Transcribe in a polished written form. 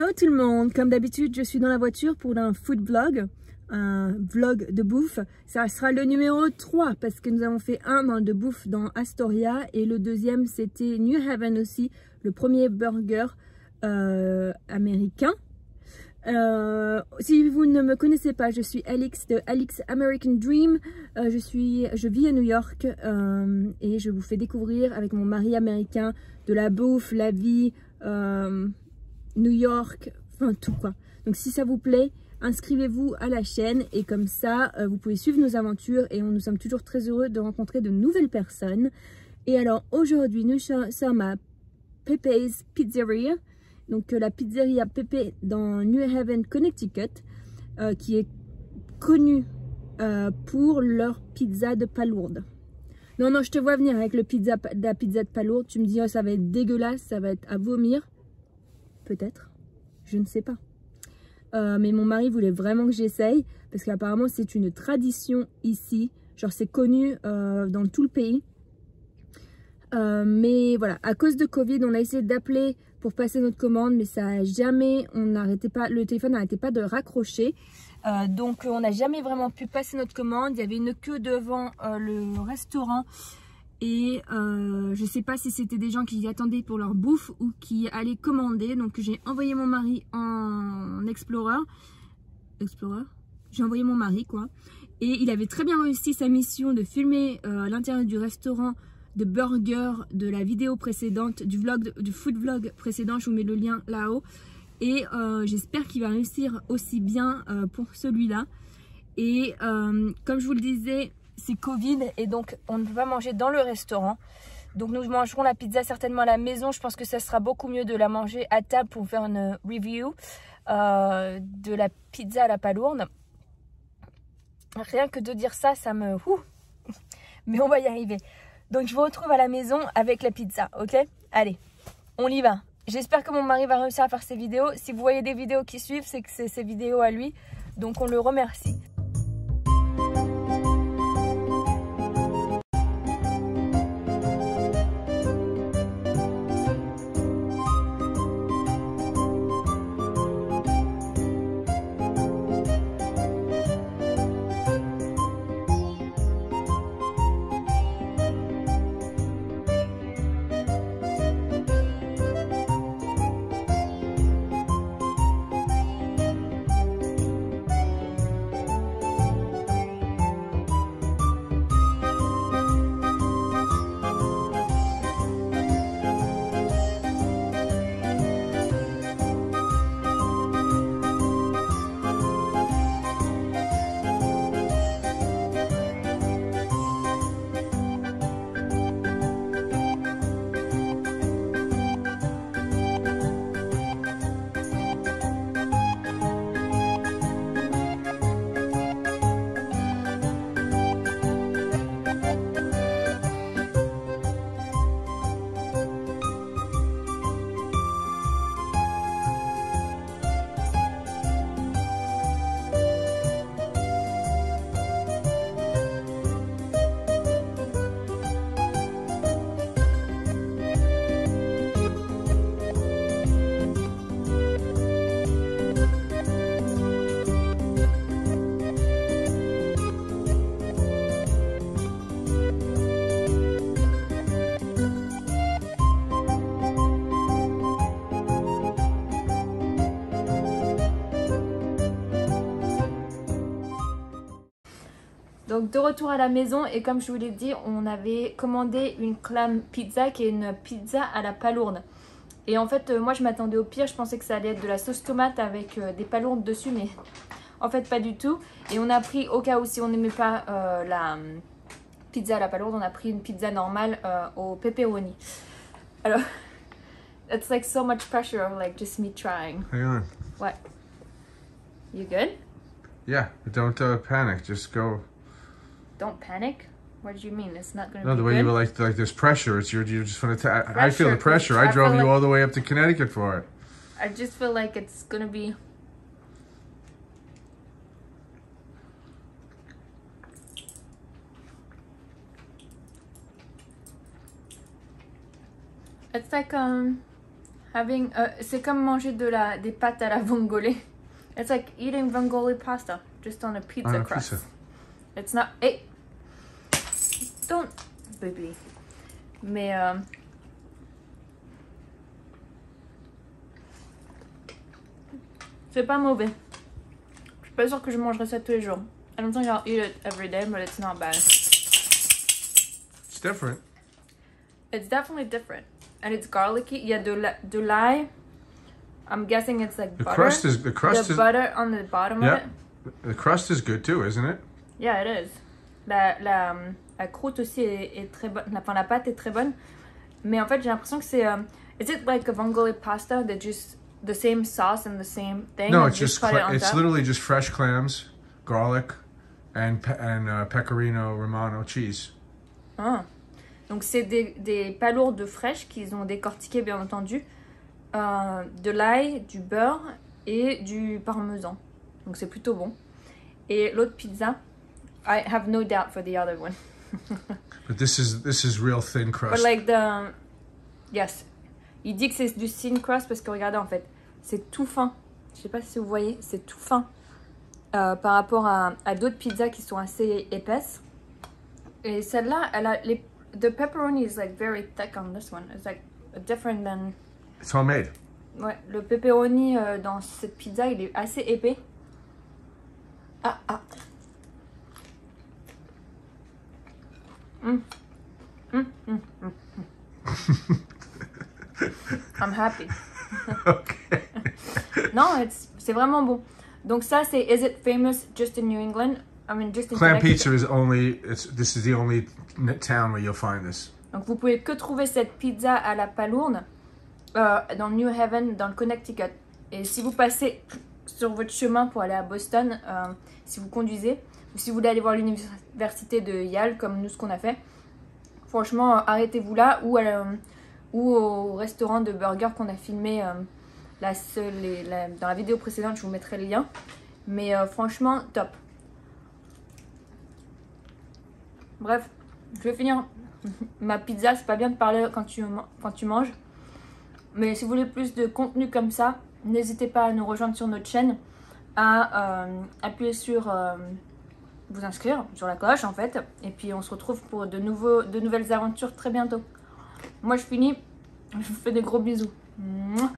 Hello tout le monde, comme d'habitude je suis dans la voiture pour un food vlog, un vlog de bouffe. Ça sera le numéro 3 parce que nous avons fait un de bouffe dans Astoria et le deuxième c'était New Haven aussi, le premier burger américain. Si vous ne me connaissez pas, je suis Alix de Alix American Dream. Je vis à New York et je vous fais découvrir avec mon mari américain de la bouffe, la vie, New York, enfin tout quoi. Donc si ça vous plaît, inscrivez-vous à la chaîne et comme ça vous pouvez suivre nos aventures et nous sommes toujours très heureux de rencontrer de nouvelles personnes. Et alors aujourd'hui nous sommes à Pepe's Pizzeria, donc la pizzeria Pepe dans New Haven, Connecticut, qui est connue pour leur pizza de palourde. Non, je te vois venir avec la pizza de palourde, tu me dis oh, ça va être dégueulasse, ça va être à vomir. Peut-être, je ne sais pas. Mais mon mari voulait vraiment que j'essaye parce qu'apparemment c'est une tradition ici. Genre c'est connu dans tout le pays. Mais voilà, à cause de Covid, on a essayé d'appeler pour passer notre commande, mais ça a jamais, le téléphone n'arrêtait pas de raccrocher. Donc on n'a jamais vraiment pu passer notre commande. Il y avait une queue devant le restaurant. Et je sais pas si c'était des gens qui attendaient pour leur bouffe ou qui allaient commander. Donc j'ai envoyé mon mari en Explorer. J'ai envoyé mon mari quoi. Et il avait très bien réussi sa mission de filmer à l'intérieur du restaurant de burger de la vidéo précédente, du food vlog précédent. Je vous mets le lien là-haut. Et j'espère qu'il va réussir aussi bien pour celui-là. Et comme je vous le disais, c'est Covid et donc on ne peut pas manger dans le restaurant. Donc nous mangerons la pizza certainement à la maison. Je pense que ça sera beaucoup mieux de la manger à table pour faire une review de la pizza à la palourde. Rien que de dire ça, ça me... Mais on va y arriver. Donc je vous retrouve à la maison avec la pizza, ok? Allez, on y va. J'espère que mon mari va réussir à faire ses vidéos. Si vous voyez des vidéos qui suivent, c'est que c'est ses vidéos à lui. Donc on le remercie. Donc de retour à la maison et comme je vous l'ai dit, on avait commandé une clam pizza qui est une pizza à la palourde. Et en fait moi je m'attendais au pire, je pensais que ça allait être de la sauce tomate avec des palourdes dessus, mais en fait pas du tout. Et on a pris, au cas où si on n'aimait pas la pizza à la palourde, on a pris une pizza normale au pepperoni. Alors, it's like so much pressure, like just me trying. Hang on. What? You good? Yeah, but don't panic. Just go. Don't panic? What do you mean? It's not going to No, be the way good? you were like there's pressure. It's you just want to. I feel the pressure. I I drove feel you like- all the way up to Connecticut for it. I just feel like it's going to be... It's like, having c'est comme manger des pâtes à la vongole. It's like eating vongole pasta just on a pizza crust. Pizza. It's not. Hey, don't, baby. Mais c'est pas mauvais. Je suis pas sûre que je mangerais ça tous les jours. I don't think I'll eat it every day, but it's not bad. It's different. It's definitely different. And it's garlicky. Il y a de l'ail. I'm guessing it's like butter. The crust is butter on the bottom of it. The crust is good too, isn't it? Yeah, it is. La croûte aussi est très bonne. Enfin, la pâte est très bonne. Mais en fait, j'ai l'impression que c'est... is it like a vongole pasta that just... the same sauce and the same thing? No, it's just it's literally just fresh clams, garlic, and pecorino romano cheese. Ah. Donc c'est des palourdes fraîches qu'ils ont décortiquées bien entendu, de l'ail, du beurre et du parmesan. Donc c'est plutôt bon. Et l'autre pizza, I have no doubt for the other one. But this is real thin crust. But like yes, il dit que c'est du thin crust parce que regardez en fait, c'est tout fin. Je sais pas si vous voyez, c'est tout fin par rapport à d'autres pizzas qui sont assez épaisses. Et celle-là, elle a the pepperoni is like very thick on this one. It's like different than. It's homemade. Ouais, le pepperoni dans cette pizza, il est assez épais. I'm happy. Okay. Non, c'est vraiment bon. Donc ça, c'est is it famous just in New England? I mean, just in Clam pizza is only. This is the only town where you'll find this. Donc vous pouvez que trouver cette pizza à la palourde dans New Haven, dans le Connecticut. Et si vous passez sur votre chemin pour aller à Boston, si vous conduisez, ou si vous voulez aller voir l'université de Yale, comme nous ce qu'on a fait, franchement, arrêtez-vous là ou au restaurant de burger qu'on a filmé dans la vidéo précédente, je vous mettrai le lien. Mais franchement, top. Bref, je vais finir ma pizza. C'est pas bien de parler quand tu manges. Mais si vous voulez plus de contenu comme ça, n'hésitez pas à nous rejoindre sur notre chaîne, à appuyer sur vous inscrire, sur la cloche en fait. Et puis on se retrouve pour de nouvelles aventures très bientôt. Moi je finis, je vous fais des gros bisous.